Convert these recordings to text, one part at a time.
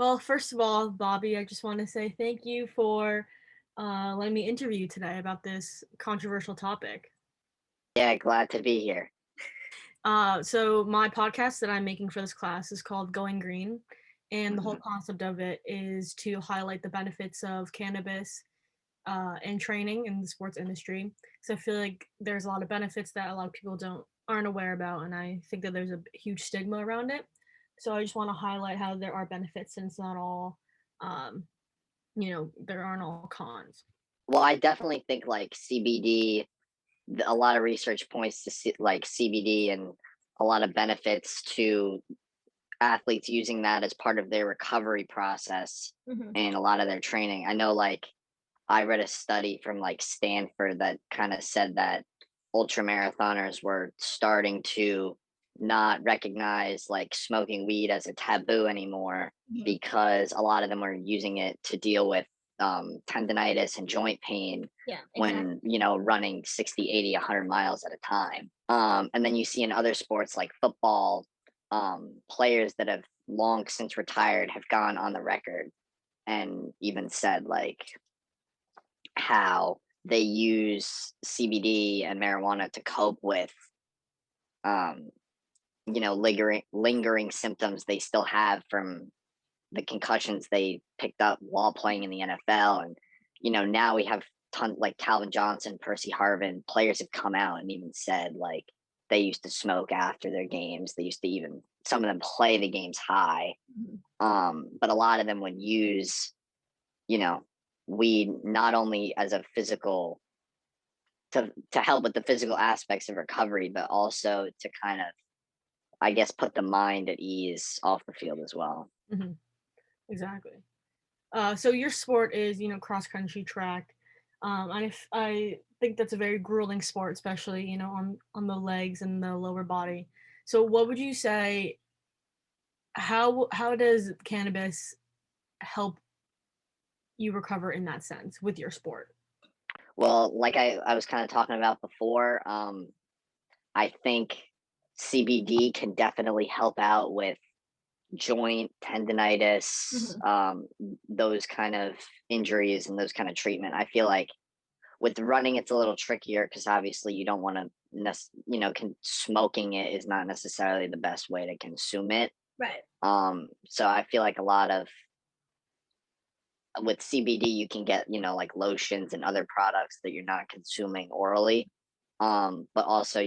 Well, first of all, Bobby, I just want to say thank you for letting me interview you today about this controversial topic. Yeah, glad to be here. So my podcast that I'm making for this class is called Going Green, and the whole Mhm. concept of it is to highlight the benefits of cannabis and training in the sports industry. So I feel like there's a lot of benefits that a lot of people don't aren't aware about, and I think that there's a huge stigma around it. So I just want to highlight how there are benefits, and it's not all, um, there aren't all cons. Well, I definitely think like CBD, a lot of research points to like CBD and a lot of benefits to athletes using that as part of their recovery process Hmm. and a lot of their training. I know like I read a study from like Stanford that kind of said that ultra marathoners were starting to not recognize like smoking weed as a taboo anymore Hmm. because a lot of them were using it to deal with tendonitis and joint pain Yeah, when exactly. running 60, 80, 100 miles at a time. And then you see in other sports like football, players that have long since retired have gone on the record and even said like how they use CBD and marijuana to cope with, um, lingering symptoms they still have from the concussions they picked up while playing in the NFL. And, now we have tons like Calvin Johnson, Percy Harvin, players have come out and even said like they used to smoke after their games. They used to even, some of them play the games high. Mhm. But a lot of them would use, you know, weed not only as a physical to help with the physical aspects of recovery, but also to kind of, I guess, put the mind at ease off the field as well. Mhm. Exactly. So your sport is, cross country track, and if I think that's a very grueling sport, especially on the legs and the lower body. So what would you say? How does cannabis help you recover in that sense with your sport? Well, like I was kind of talking about before, I think CBD can definitely help out with joint tendonitis, Mhm. those kind of injuries and those kind of treatment. I feel like with running, it's a little trickier because obviously you don't want to, smoking it is not necessarily the best way to consume it. Right. So I feel like a lot of with CBD, you can get, like lotions and other products that you're not consuming orally. But also,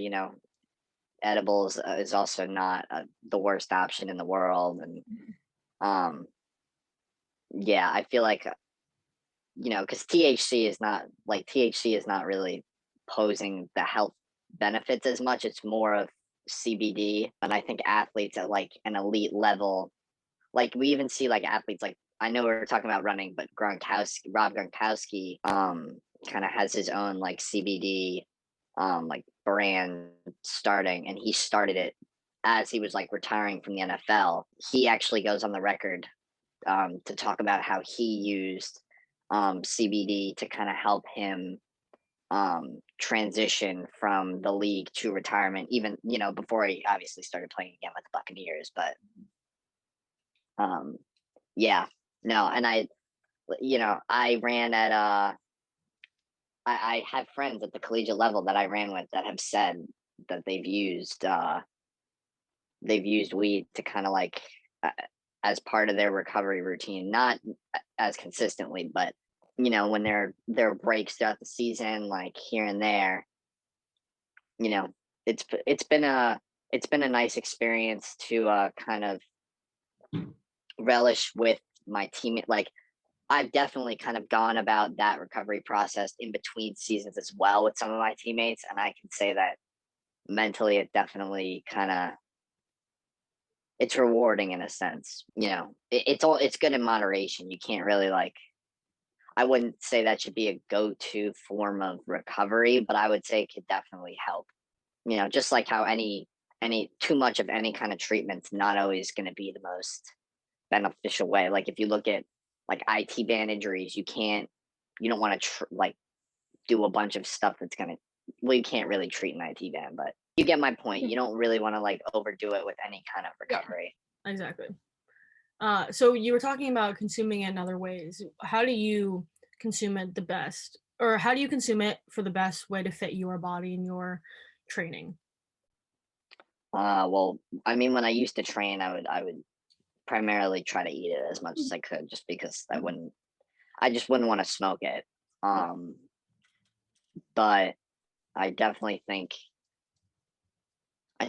edibles is also not the worst option in the world. And Mhm. um, yeah, I feel like, because THC is not really posing the health benefits as much. It's more of CBD. And I think athletes at like an elite level, like we even see like athletes like I know we are talking about running, but Rob Gronkowski, kind of has his own like CBD, like brand starting, and he started it as he was like retiring from the NFL. He actually goes on the record, to talk about how he used, CBD to kind of help him, transition from the league to retirement, even before he obviously started playing again with the Buccaneers, but. Um, Yeah, no, and I ran at I have friends at the collegiate level that I ran with that have said that they've used weed to kind of like, uh, as part of their recovery routine, not as consistently, but when there are breaks throughout the season, like here and there, you know, it's been a nice experience to kind of relish with my teammate. Like I've definitely kind of gone about that recovery process in between seasons as well with some of my teammates, and I can say that mentally it definitely kind of it's rewarding in a sense. It's good in moderation. You can't really like I wouldn't say that should be a go-to form of recovery, but I would say it could definitely help. Just like how any too much of any kind of treatment's not always going to be the most beneficial way. Like if you look at like IT band injuries, you don't want to like do a bunch of stuff that's gonna. Well, you can't really treat an IT band, but you get my point. You don't really want to like overdo it with any kind of Yeah, recovery. exactly. So you were talking about consuming it in other ways. How do you consume it the best? Or how do you consume it for the best way to fit your body and your training? Well, I mean, when I used to train, I would primarily try to eat it as much as I could, just because I just wouldn't want to smoke it. Um, but I definitely think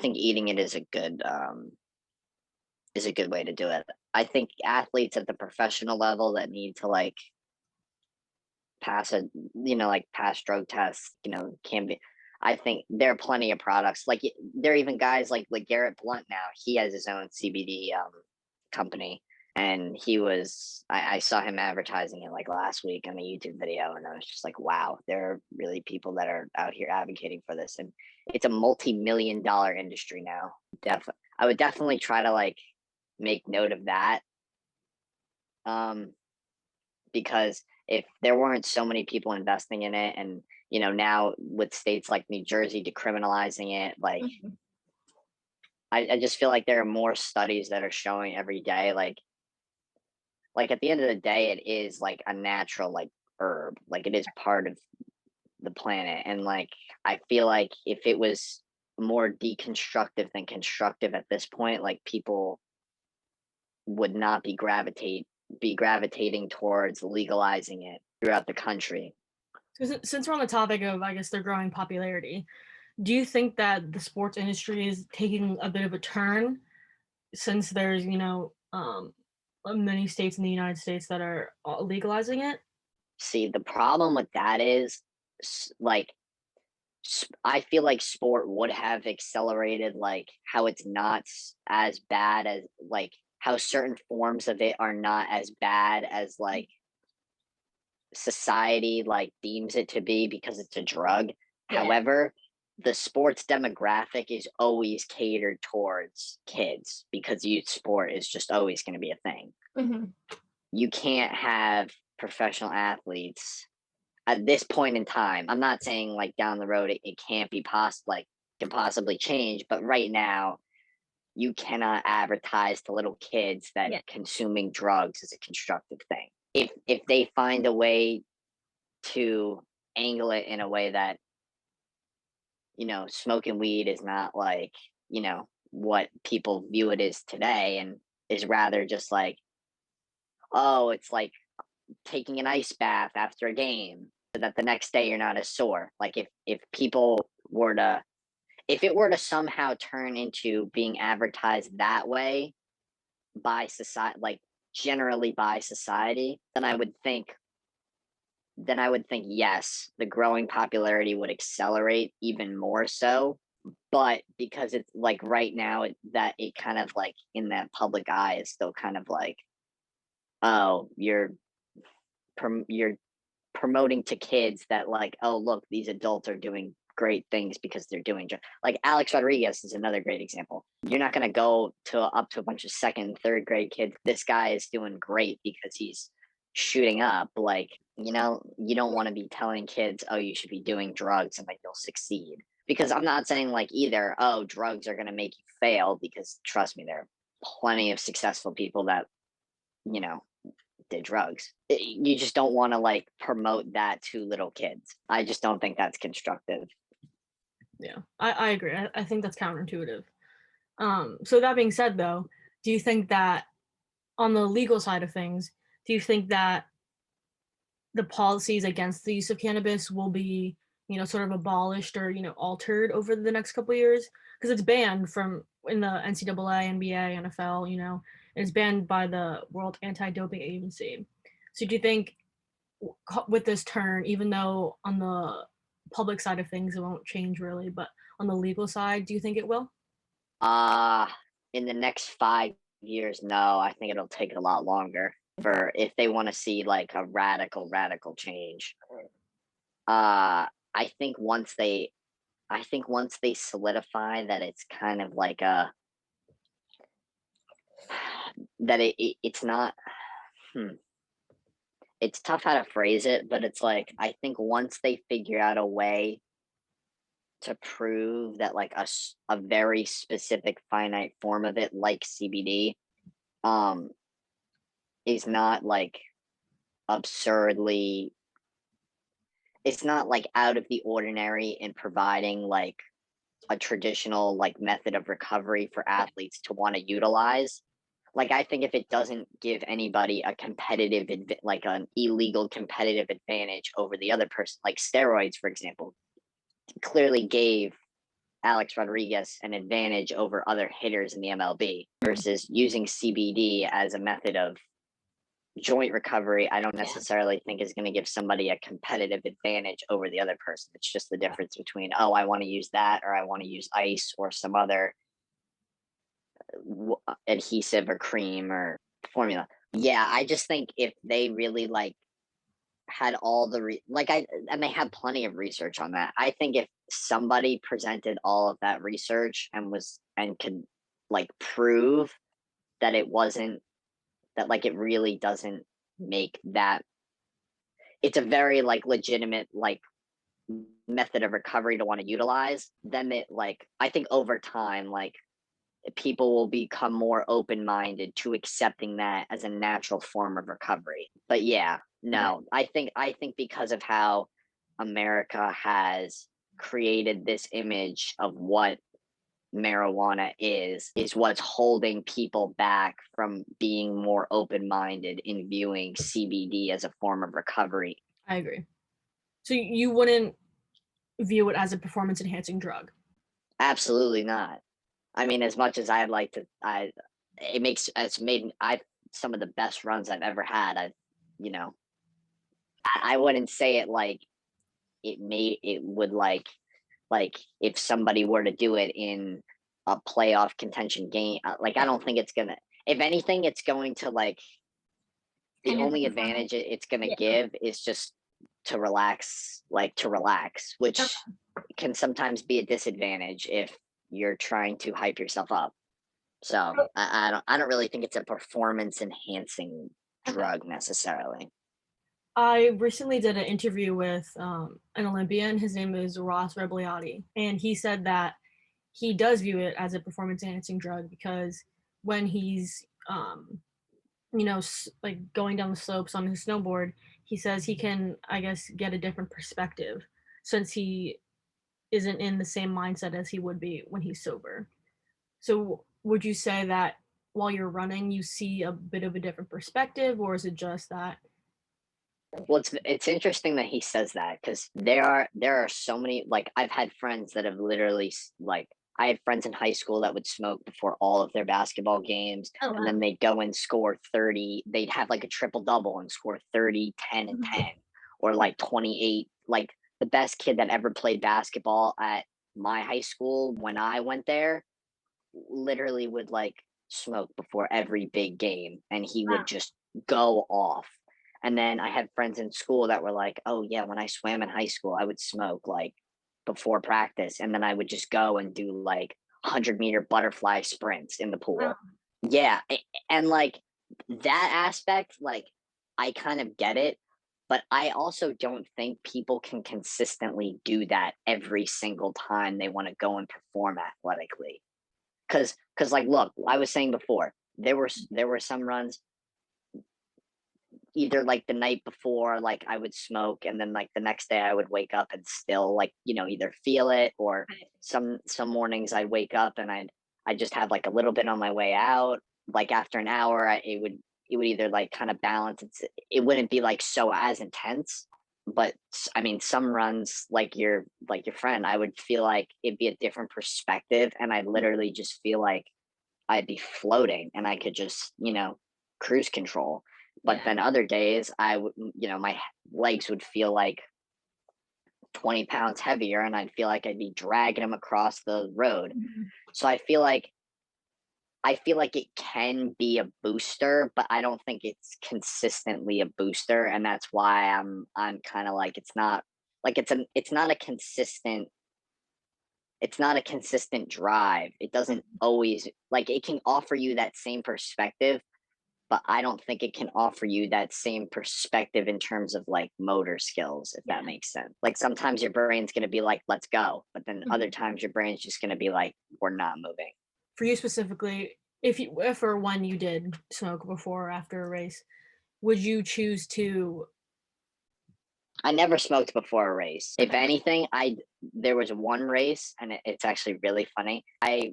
eating it is a good way to do it. I think athletes at the professional level that need to like pass a like pass drug tests, can be. I think there are plenty of products. Like there are even guys like Garrett Blunt now. He has his own CBD company, and I saw him advertising it like last week on a YouTube video, and I was just like, wow, there are really people that are out here advocating for this, and it's a multi-million-dollar industry now. Definitely, I would definitely try to like make note of that. Um, because if there weren't so many people investing in it, and now with states like New Jersey decriminalizing it, like Mhm. I just feel like there are more studies that are showing every day, like at the end of the day it is like a natural like herb, like it is part of the planet, and like I feel like if it was more deconstructive than constructive at this point, like people would not be gravitating towards legalizing it throughout the country. So since we're on the topic of, I guess, their growing popularity, do you think that the sports industry is taking a bit of a turn since there's, many states in the United States that are legalizing it? See, the problem with that is, like, I feel like sport would have accelerated, like, how it's not as bad as, like, how certain forms of it are not as bad as, like, society, like, deems it to be because it's a drug. Yeah. However, the sports demographic is always catered towards kids because youth sport is just always going to be a thing. Mhm. You can't have professional athletes at this point in time. I'm not saying like down the road it can't be like can possibly change, but right now you cannot advertise to little kids that Yeah. consuming drugs is a constructive thing. If they find a way to angle it in a way that, smoking weed is not like, what people view it as today, and is rather just like, oh, it's like taking an ice bath after a game so that the next day you're not as sore. Like if people were to if it were to somehow turn into being advertised that way by society, like generally by society, then I would think yes, the growing popularity would accelerate even more so. But because it's like right now that it kind of like in that public eye is still kind of like, oh, you're promoting to kids that like, oh look, these adults are doing great things because they're doing like Alex Rodriguez is another great example. You're not going to go to up to a bunch of second and third grade kids. This guy is doing great because he's shooting up. Like, you don't want to be telling kids, oh, you should be doing drugs and like you'll succeed. Because I'm not saying like either, oh, drugs are going to make you fail, because trust me, there are plenty of successful people that, you know, did drugs. You just don't want to like promote that to little kids. I just don't think that's constructive. Yeah. I agree. I think that's counterintuitive. So that being said, though, do you think that on the legal side of things, do you think that the policies against the use of cannabis will be, sort of abolished or, altered over the next couple of years? Because it's banned from in the NCAA, NBA, NFL, and it's banned by the World Anti-Doping Agency. So do you think with this turn, even though on the public side of things it won't change really, but on the legal side, do you think it will? Uh in the next 5 years, no. I think it'll take a lot longer for if they want to see like a radical change. Uh I think once they solidify that it's kind of like a that it's not hmm, it's tough how to phrase it, but it's like I think once they figure out a way to prove that like a very specific finite form of it like CBD, um is not like absurdly it's not like out of the ordinary in providing like a traditional like method of recovery for athletes to want to utilize. Like I think if it doesn't give anybody a like an illegal competitive advantage over the other person, like steroids, for example, clearly gave Alex Rodriguez an advantage over other hitters in the MLB versus using CBD as a method of joint recovery. I don't Yeah. necessarily think is going to give somebody a competitive advantage over the other person. It's just the difference between, oh, I want to use that or I want to use ice or some other adhesive or cream or formula. Yeah, I just think if they really like had all the like I and they had plenty of research on that. I think if somebody presented all of that research and was and could like prove that it wasn't that like it really doesn't make that it's a very like legitimate like method of recovery to want to utilize, then it like I think over time like people will become more open-minded to accepting that as a natural form of recovery. But yeah, Okay. no, I think because of how America has created this image of what marijuana is what's holding people back from being more open-minded in viewing CBD as a form of recovery. I agree. So you wouldn't view it as a performance enhancing drug? Absolutely not. I mean, as much as I'd like to, it's made I've some of the best runs I've ever had. You know, I wouldn't say it like it would like if somebody were to do it in a playoff contention game. Like I don't think it's gonna. If anything, it's going to like the Enhance the only performance? advantage it's gonna Yeah. give is just to relax, which Okay. can sometimes be a disadvantage if you're trying to hype yourself up. So I don't really think it's a performance enhancing Okay. drug necessarily. I recently did an interview with an Olympian. His name is Ross Rebliati, and he said that he does view it as a performance enhancing drug because when he's like going down the slopes on his snowboard, he says he can, I guess, get a different perspective since he isn't in the same mindset as he would be when he's sober. So, would you say that while you're running, you see a bit of a different perspective, or is it just that? Well, it's interesting that he says that because there are so many like I've had friends that have literally like I had friends in high school that would smoke before all of their basketball games, Oh and wow. then they'd go and score 30. They'd have like a triple double and score 30, 10, and Mhm. 10, or like 28. Like the best kid that ever played basketball at my high school when I went there literally would like smoke before every big game and he Wow. would just go off. And then I had friends in school that were like, "Oh yeah, when I swam in high school, I would smoke like before practice and then I would just go and do like 100-meter butterfly sprints in the Wow. pool." Yeah, and like that aspect like I kind of get it, but I also don't think people can consistently do that every single time they want to go and perform athletically. Cause like, look, I was saying before, there were some runs either like the night before, like I would smoke, and then like the next day I would wake up and still like either feel it, or some mornings I'd wake up and I just have like a little bit on my way out. Like after an hour, it would either like kind of balance. It wouldn't be like so as intense, but I mean, some runs like your friend, I would feel like it'd be a different perspective, and I'd literally just feel like I'd be floating and I could just, cruise control. But Yeah. then other days I would, my legs would feel like 20 pounds heavier and I'd feel like I'd be dragging them across the road. Mhm. So I feel like it can be a booster, but I don't think it's consistently a booster. And that's why I'm kind of like it's not like it's not a consistent drive. It doesn't always like it can offer you that same perspective, but I don't think it can offer you that same perspective in terms of like motor skills, if that Yeah. makes sense. Like sometimes your brain's going to be like, let's go. But then other Mhm. times your brain's just going to be like, we're not moving. For you specifically, if or when you did smoke before or after a race, would you choose to I never smoked before a race. If okay. anything, I there was one race, and it's actually really funny. I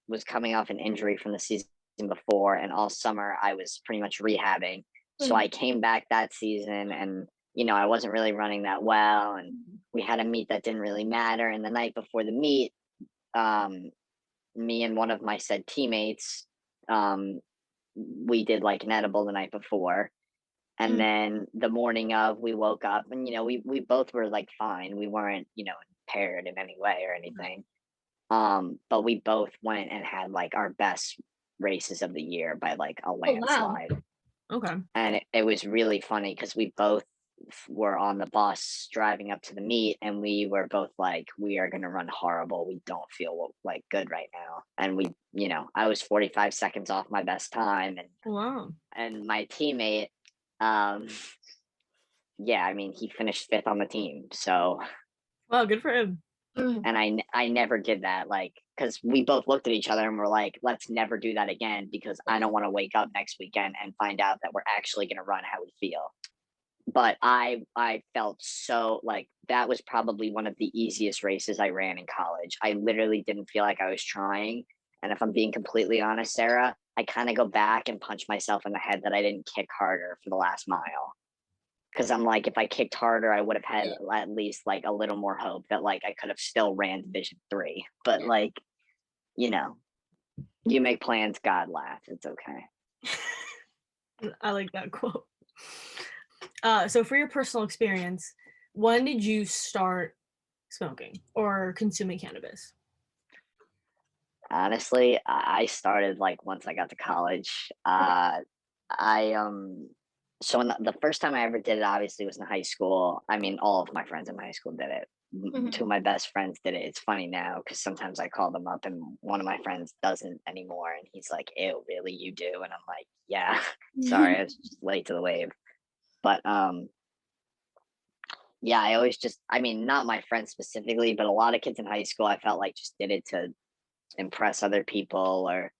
was coming off an injury from the season before, and all summer I was pretty much rehabbing. So Mhm. I came back that season, and I wasn't really running that well, and Mhm. we had a meet that didn't really matter. And the night before the meet, um, me and one of my said teammates, um, we did like an edible the night before, and Mhm. then the morning of, we woke up and, we both were like fine. We weren't, impaired in any way or Okay. anything. But we both went and had like our best races of the year by like a Oh, wow. landslide. Okay. And it was really funny because we both were on the bus driving up to the meet, and we were both like, we are going to run horrible. We don't feel like good right now. And I was 45 seconds off my best time. And Wow. my teammate, um, yeah, I mean, he finished fifth on the team. So, Wow, good for him. and I never did that, like, because we both looked at each other and were like, let's never do that again, because I don't want to wake up next weekend and find out that we're actually going to run how we feel. But I felt so like that was probably one of the easiest races I ran in college. I literally didn't feel like I was trying. And if I'm being completely honest, Sarah, I kind of go back and punch myself in the head that I didn't kick harder for the last mile. Because I'm like, if I kicked harder, I would have had Yeah. at least like a little more hope that like I could have still ran Division 3. But Yeah. like, you know, you make plans, God laughs. It's okay. I like that quote. So for your personal experience, when did you start smoking or consuming cannabis? Honestly, I started like once I got to college. Okay. I so when the first time I ever did it, obviously, was in high school. I mean, all of my friends in my high school did it. Two Mhm. of my best friends did it. It's funny now because sometimes I call them up, and one of my friends doesn't anymore, and he's like, "Ew, really, you do?" And I'm like, "Yeah, sorry, I was just late to the wave." But yeah, I always just, I mean, not my friends specifically, but a lot of kids in high school, I felt like just did it to impress other people or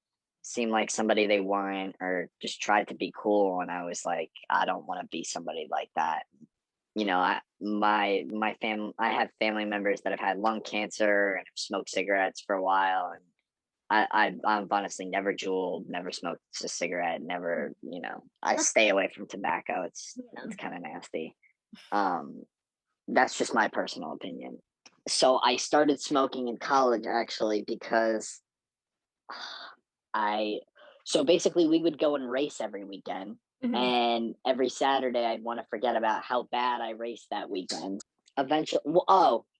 seem like somebody they weren't, or just tried to be cool. And I was like, I don't want to be somebody like that. I have family members that have had lung cancer and have smoked cigarettes for a while, and I've honestly never jeweled, never smoked a cigarette, never. I That's stay away from tobacco. It's yeah. kind of nasty. Um, that's just my personal opinion. So I started smoking in college, actually, because I so basically we would go and race every weekend, Mhm. and every Saturday I'd want to forget about how bad I raced that weekend. Eventually,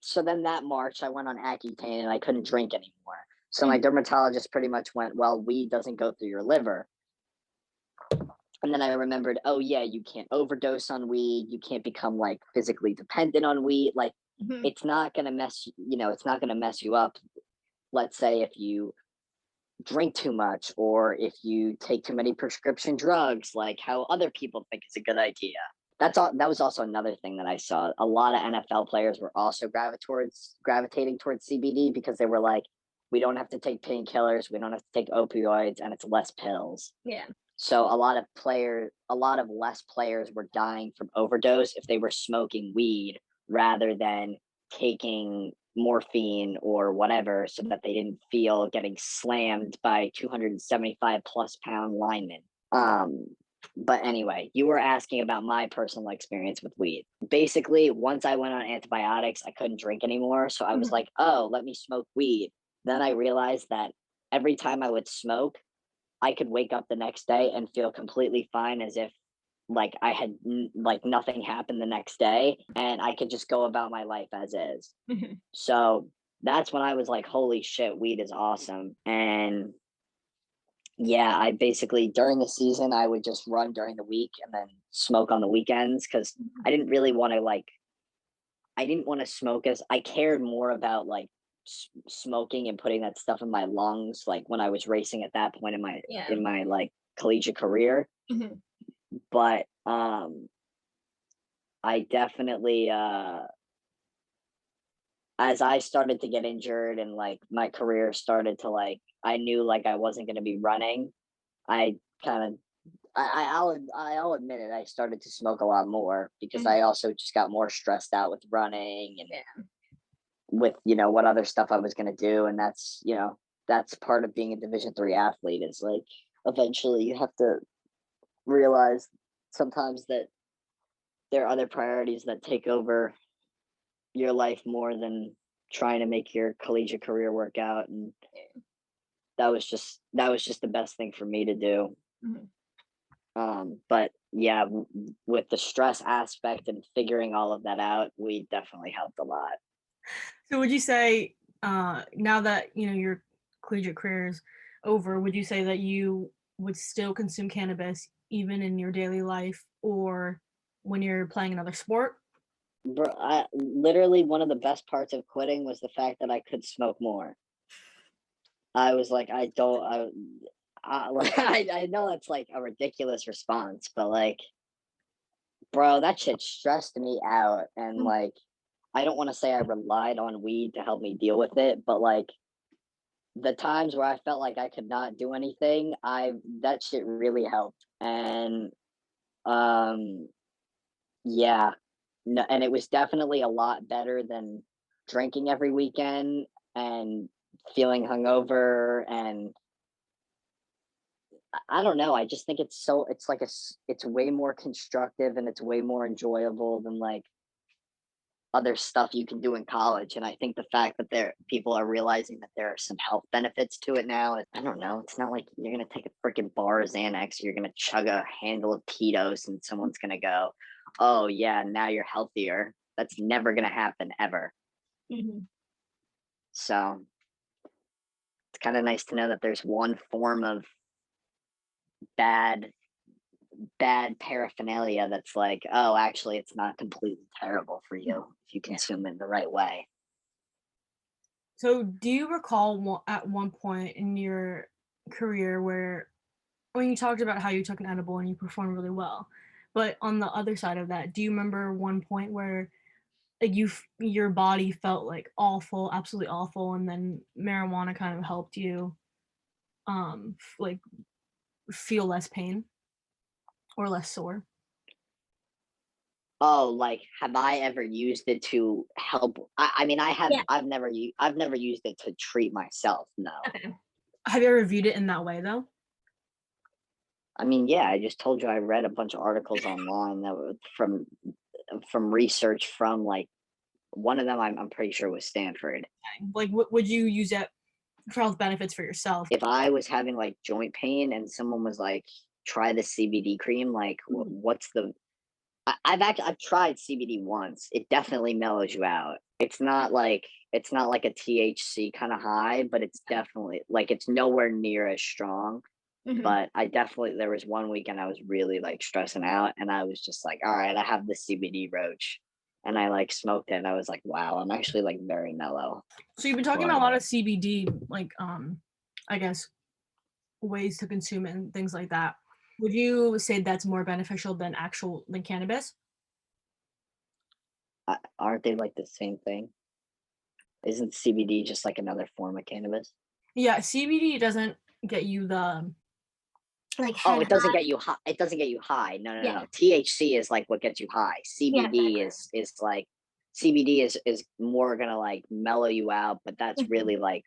so then that March I went on Accutane and I couldn't drink anymore. So my Mhm. dermatologist pretty much went, "Well, weed doesn't go through your liver." And then I remembered, "Oh yeah, you can't overdose on weed. You can't become like physically dependent on weed. Like Mhm. it's not going to it's not going to mess you up. Let's say if you drink too much or if you take too many prescription drugs, like how other people think is a good idea." That was also another thing that I saw. A lot of NFL players were also gravitating towards CBD because they were like, we don't have to take painkillers, we don't have to take opioids, and it's less pills. Yeah. So a lot of less players were dying from overdose if they were smoking weed rather than taking morphine or whatever, so that they didn't feel getting slammed by 275 plus pound linemen. But anyway, you were asking about my personal experience with weed. Basically, once I went on antibiotics, I couldn't drink anymore. So I was Mhm. like, oh, let me smoke weed. Then I realized that every time I would smoke, I could wake up the next day and feel completely fine, as if like like nothing happened the next day, and I could just go about my life as is. Mhm. So that's when I was like, holy shit, weed is awesome. And yeah, I basically, during the season, I would just run during the week and then smoke on the weekends, because Mhm. I didn't really want to like, I didn't want to smoke, as I cared more about like smoking and putting that stuff in my lungs, like when I was racing at that point in my Yeah. like collegiate career. Mhm. But I definitely as I started to get injured and like my career started to like, I knew like I wasn't going to be running. I kind of I'll admit it. I started to smoke a lot more because Mhm. I also just got more stressed out with running and Yeah. with what other stuff I was gonna do, and that's part of being a Division 3 athlete is like eventually you have to realize sometimes that there are other priorities that take over your life more than trying to make your collegiate career work out, and that was just the best thing for me to do. Mhm. But yeah, with the stress aspect and figuring all of that out, we definitely helped a lot. So would you say, now that, your collegiate career is over, would you say that you would still consume cannabis even in your daily life or when you're playing another sport? Bro, literally one of the best parts of quitting was the fact that I could smoke more. I was like, I don't, like, I know that's like a ridiculous response, but like, bro, that shit stressed me out. And Mm. like, I don't want to say I relied on weed to help me deal with it, but like the times where I felt like I could not do anything, that shit really helped. And um, yeah, no, and it was definitely a lot better than drinking every weekend and feeling hungover and I don't know. I just think it's way more constructive and it's way more enjoyable than like other stuff you can do in college. And I think the fact that people are realizing that there are some health benefits to it now. I don't know. It's not like you're gonna take a freaking bar of Xanax, you're gonna chug a handle of Tito's, and someone's gonna go, "Oh yeah, now you're healthier." That's never gonna happen ever. Mhm. So it's kind of nice to know that there's one form of bad bad paraphernalia that's like, oh, actually, it's not completely terrible for you if you Yeah. consume it the right way. So do you recall at one point in your career where when you talked about how you took an edible and you performed really well, but on the other side of that, do you remember one point where like your body felt like awful, absolutely awful, and then marijuana kind of helped you like feel less pain or less sore? Oh, like, have I ever used it to help? I mean, I have. Yeah. I've never used it to treat myself. No, Okay. Have you ever viewed it in that way though? I mean, yeah, I just told you I read a bunch of articles online that were from research from like one of them. I'm pretty sure was Stanford. Like, would you use it for health benefits for yourself? If I was having like joint pain and someone was like, "Try the CBD cream," like, Mhm. what's the I've tried CBD once. It definitely mellows you out. It's not like a THC kind of high, but it's definitely like it's nowhere near as strong. Mhm. But I definitely there was one weekend I was really like stressing out, and I was just like, all right, I have the CBD roach, and I like smoked it, and I was like, wow, I'm actually like very mellow. So you've been talking about But a lot of CBD, like I guess ways to consume it and things like that. Would you say that's more beneficial than cannabis? aren't they like the same thing? Isn't CBD just like another form of cannabis? Yeah, CBD doesn't get you the like Oh, head it doesn't high. get you high. It doesn't get you high. No, no, no, Yeah. no. THC is like what gets you high. Yeah, CBD exactly. is like CBD is more gonna like mellow you out, but that's Mhm. really like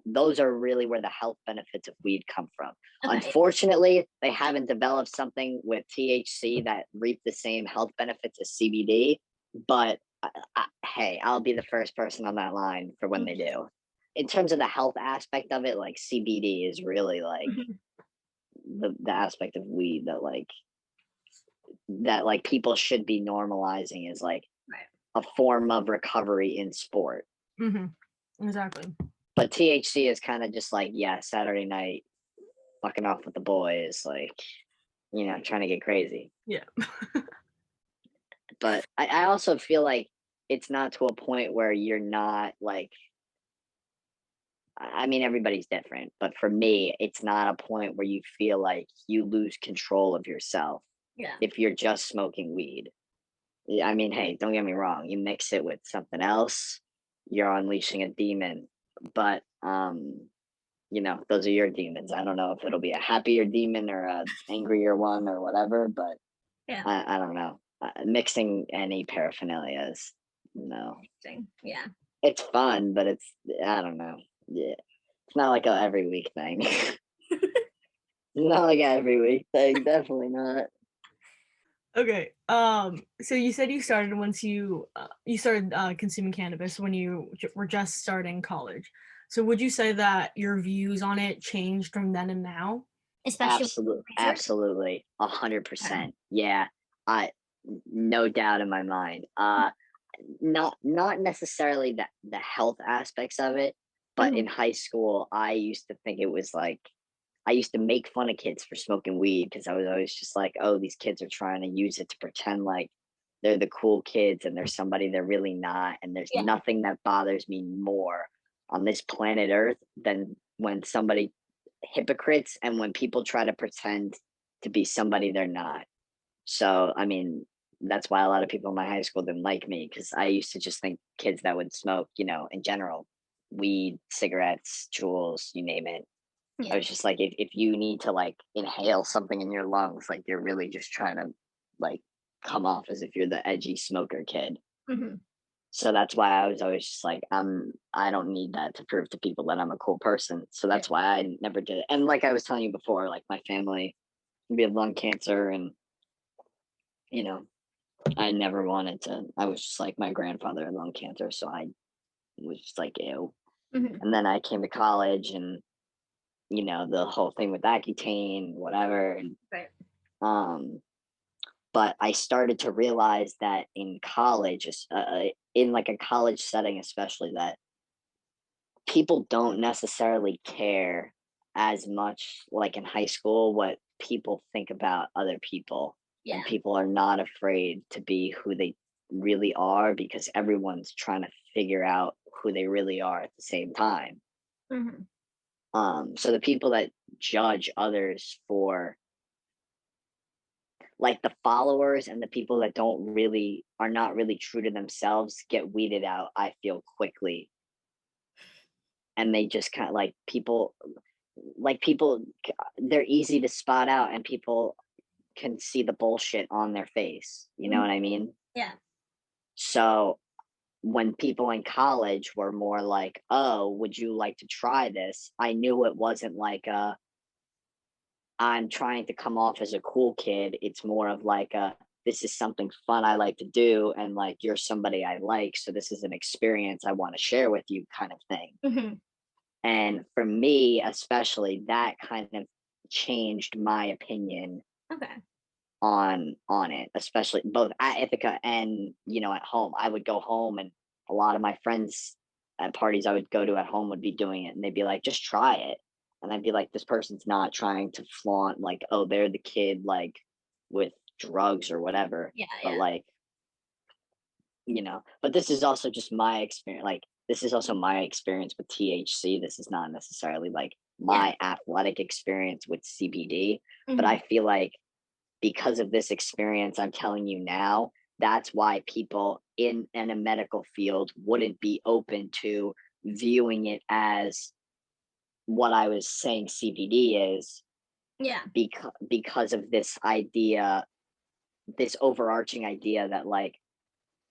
those are really where the health benefits of weed come from. Okay. Unfortunately, they haven't developed something with THC that reap the same health benefits as CBD. But hey, I'll be the first person on that line for when they Mhm. do. In terms of the health aspect of it, like CBD is really like Mhm. the aspect of weed that like people should be normalizing is like Right. a form of recovery in sport. Mhm. Exactly. But THC is kind of just like, yeah, Saturday night, fucking off with the boys, like, trying to get crazy. Yeah. But I also feel like it's not to a point where you're not like, I mean, everybody's different, but for me, it's not a point where you feel like you lose control of yourself Yeah. if you're just smoking weed. Yeah, I mean, hey, don't get me wrong. You mix it with something else, you're unleashing a demon. But those are your demons. I don't know if it'll be a happier demon or a angrier one or whatever, but Yeah. I don't know. Mixing any paraphernalia is no. Interesting. Yeah. It's fun, but I don't know. Yeah, it's not like a every week thing. Not like a every week thing. Definitely not. Okay. So you said you started once you started consuming cannabis when you were just starting college. So would you say that your views on it changed from then and now? Especially with Absolutely, research. absolutely, Okay. 100%. Yeah, I no doubt in my mind. Not necessarily the health aspects of it, but Mhm. in high school, I used to think it was like I used to make fun of kids for smoking weed because I was always just like, oh, these kids are trying to use it to pretend like they're the cool kids and they're somebody they're really not. And there's Yeah. nothing that bothers me more on this planet Earth than when somebody hypocrites and when people try to pretend to be somebody they're not. So, I mean, that's why a lot of people in my high school didn't like me because I used to just think kids that would smoke, in general, weed, cigarettes, jewels, you name it. I Yeah. was just like, if you need to like inhale something in your lungs, like you're really just trying to like come off as if you're the edgy smoker kid. Hmm. So that's why I was always just like, I don't need that to prove to people that I'm a cool person. So Yeah. that's why I never did it. And like I was telling you before, like my family, we had lung cancer and you know, I never wanted to. I was just like my grandfather had lung cancer, so I was just like, ew. Hmm. And then I came to college and the whole thing with Accutane, whatever. And Right. um but I started to realize that in college, in like a college setting, especially, that people don't necessarily care as much like in high school what people think about other people, and Yeah. people are not afraid to be who they really are because everyone's trying to figure out who they really are at the same time. Hmm. So the people that judge others for like the followers and the people that don't really are not really true to themselves get weeded out, I feel, quickly. And they just kind of like people they're easy to spot out and people can see the bullshit on their face. You know Hmm. what I mean? Yeah. So when people in college were more like, "Oh, would you like to try this?" I knew it wasn't like I'm trying to come off as a cool kid. It's more of like this is something fun I like to do, and like you're somebody I like, so this is an experience I want to share with you, kind of thing. Hmm. And for me, especially, that kind of changed my opinion Okay. on it, especially both at Ithaca and at home. I would go home, and a lot of my friends at parties I would go to at home would be doing it, and they'd be like, "Just try it," and I'd be like, "This person's not trying to flaunt like, oh, they're the kid like with drugs or whatever," Yeah. but Yeah. like but this is also just my experience. Like, this is also my experience with THC. This is not necessarily like Yeah. my athletic experience with CBD, but Hmm. I feel like because of this experience I'm telling you now, that's why people in a medical field wouldn't be open to viewing it as what I was saying CBD is Yeah. because of this idea, this overarching idea that like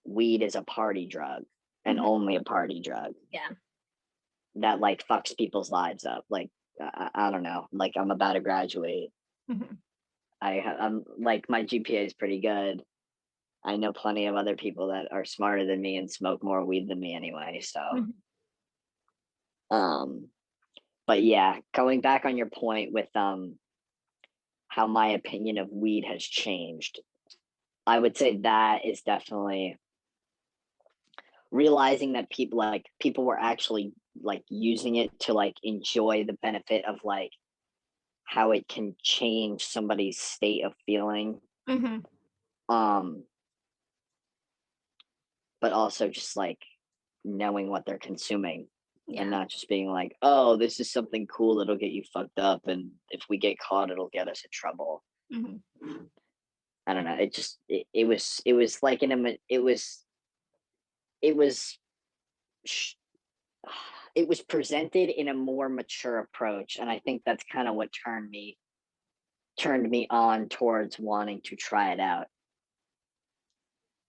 weed is a party drug and Hmm. only a party drug Yeah. that like fucks people's lives up. Like I don't know. Like I'm about to graduate. Hmm. I'm like my GPA is pretty good. I know plenty of other people that are smarter than me and smoke more weed than me anyway. So, Hmm. um, but yeah, going back on your point with how my opinion of weed has changed, I would say that is definitely realizing that people were actually like using it to like enjoy the benefit of like how it can change somebody's state of feeling. Hmm. Um, but also just like knowing what they're consuming and Yeah. not just being like, oh, this is something cool that'll get you fucked up. And if we get caught, it'll get us in trouble. Hmm. I don't know. It was like it was, sh- it was presented in a more mature approach, and I think that's kind of what turned me on towards wanting to try it out.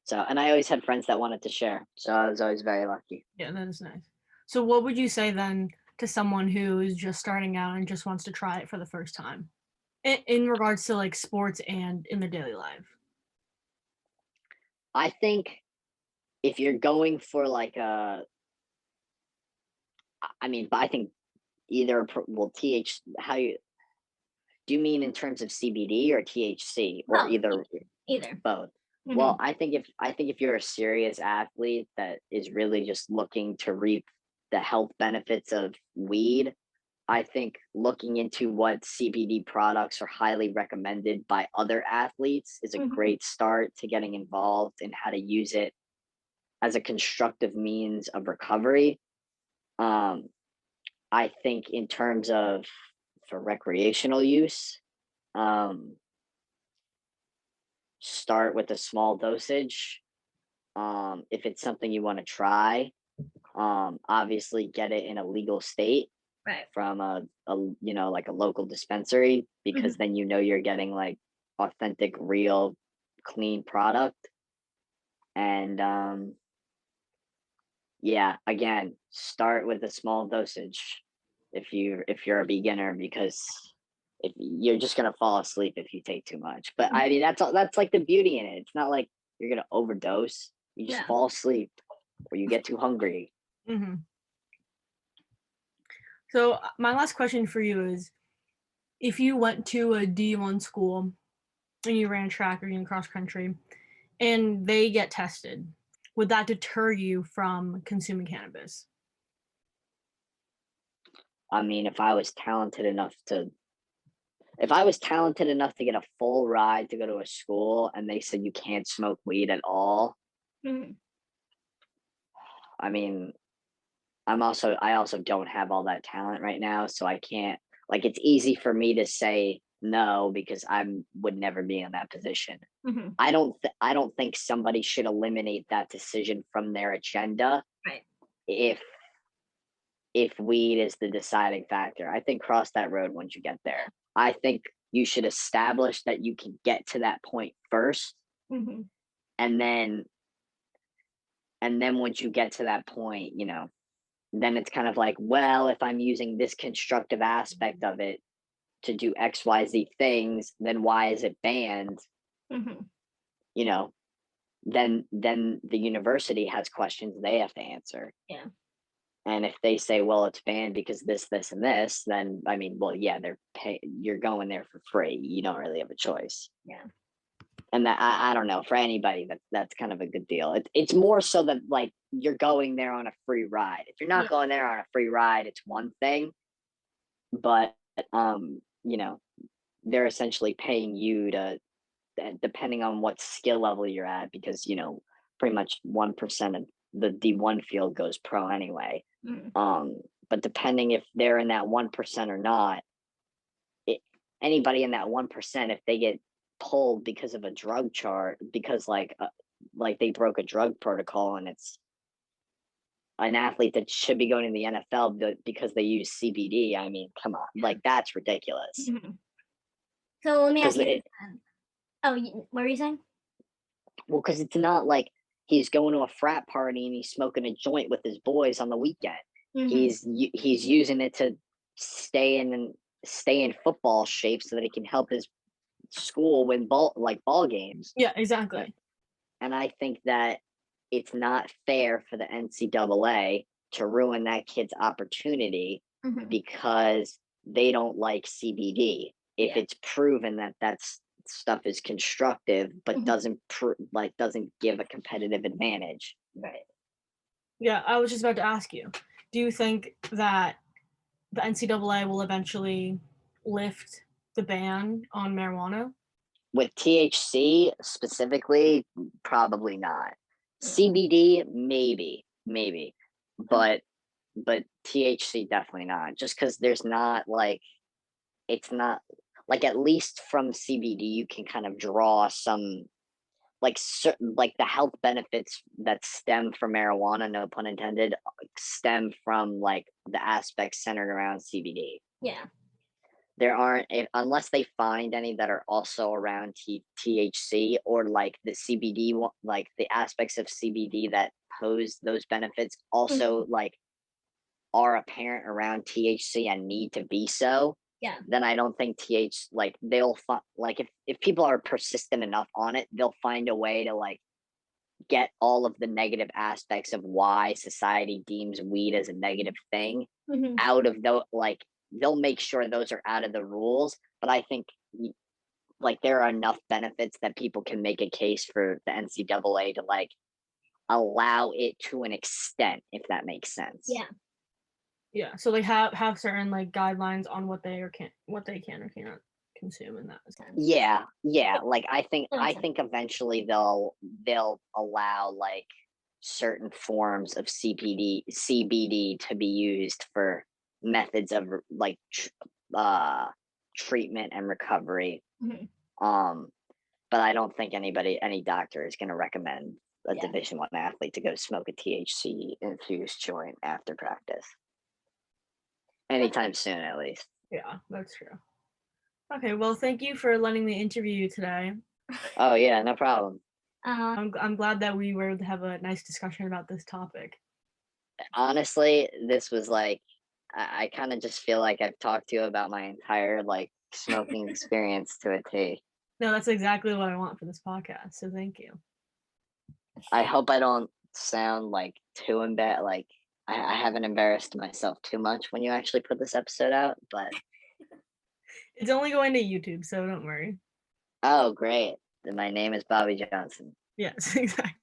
So, and I always had friends that wanted to share, so I was always very lucky. Yeah, that is nice. So what would you say then to someone who is just starting out and just wants to try it for the first time? In regards to like sports and in their daily life. I think if you're going for like but I think well, how you do you mean in terms of CBD or THC or Both. either Either. both? Well, Mhm. I think if you're a serious athlete that is really just looking to reap the health benefits of weed, I think looking into what CBD products are highly recommended by other athletes is a Mhm. great start to getting involved in how to use it as a constructive means of recovery. Um, I think in terms of for recreational use, um, start with a small dosage. If it's something you want to try, obviously get it in a legal state Right. from like a local dispensary because Mhm. then you're getting like authentic, real, clean product. And yeah, again, start with a small dosage if you're a beginner because if you're just gonna fall asleep if you take too much. But I mean that's like the beauty in it. It's not like you're gonna overdose. You just Yeah. fall asleep or you get too hungry. Mhm. So my last question for you is if you went to a D1 school and you ran track or you cross country and they get tested, would that deter you from consuming cannabis? I mean, if I was talented enough to get a full ride to go to a school and they said you can't smoke weed at all, Mhm. I mean, I also don't have all that talent right now, so I can't like it's easy for me to say no because I would never be in that position. Mhm. I don't think somebody should eliminate that decision from their agenda Right. if weed is the deciding factor. I think cross that road once you get there. I think you should establish that you can get to that point first, Mhm. and then once you get to that point, then it's kind of like, well, if I'm using this constructive aspect of it to do XYZ things, then why is it banned? Mhm. You know, then the university has questions they have to answer. Yeah. And if they say, well, it's banned because this, and this, then I mean, well, yeah, you're going there for free. You don't really have a choice. Yeah. And that I don't know for anybody that's kind of a good deal. It's more so that like you're going there on a free ride. If you're not Yeah. going there on a free ride, it's one thing, but um, you know, they're essentially paying you to depending on what skill level you're at, because pretty much 1% of the D1 field goes pro anyway. Mhm. But depending if they're in that 1% or not, it, anybody in that 1%, if they get pulled because of a drug chart, because like they broke a drug protocol and it's an athlete that should be going to the NFL because they use CBD. I mean, come on, like that's ridiculous. Mhm. So let me Because ask you this then. Oh, what were you saying? because it's not like he's going to a frat party and he's smoking a joint with his boys on the weekend. Mhm. He's using it to stay in football shape so that he can help his school win ball games. Yeah, Uh, exactly. And I think that it's not fair for the NCAA to ruin that kid's opportunity Mhm. because they don't like CBD. If Yeah. it's proven that that's stuff is constructive but Mhm. doesn't give a competitive advantage. Right. Yeah, I was just about to ask you, do you think that the NCAA will eventually lift the ban on marijuana? With THC specifically, probably not. Mm. CBD, maybe, Okay. but THC definitely not. Just because there's not like it's not like at least from CBD you can kind of draw some like like the health benefits that stem from marijuana, no pun intended, stem from like the aspects centered around CBD. Yeah. There aren't, unless they find any that are also around THC or like the CBD, like the aspects of CBD that pose those benefits also like are apparent around THC and need to be so. Yeah. Then I don't think like they'll like if people are persistent enough on it, they'll find a way to like get all of the negative aspects of why society deems weed as a negative thing out of like they'll make sure those are out of the rules. But I think like there are enough benefits that people can make a case for the NCAA to like allow it to an extent, if that makes sense. Yeah. Yeah, so they have certain like guidelines on what they can or cannot consume in that sense. Yeah. Like I think eventually they'll allow like certain forms of CBD to be used for methods of like treatment and recovery. But I don't think any doctor is going to recommend a Division I athlete to go smoke a THC infused joint after practice. Anytime soon, at least. Yeah, that's true. Okay, well, thank you for letting me interview you today. Oh yeah, no problem. I'm glad that we were able to have a nice discussion about this topic. Honestly, this was like I kind of just feel like I've talked to you about my entire like smoking experience to a T. No, that's exactly what I want for this podcast. So thank you. I hope I don't sound like too embarrassed. Like I haven't embarrassed myself too much when you actually put this episode out, but it's only going to YouTube, so don't worry. Oh, great! My name is Bobby Johnson. Yes, exactly.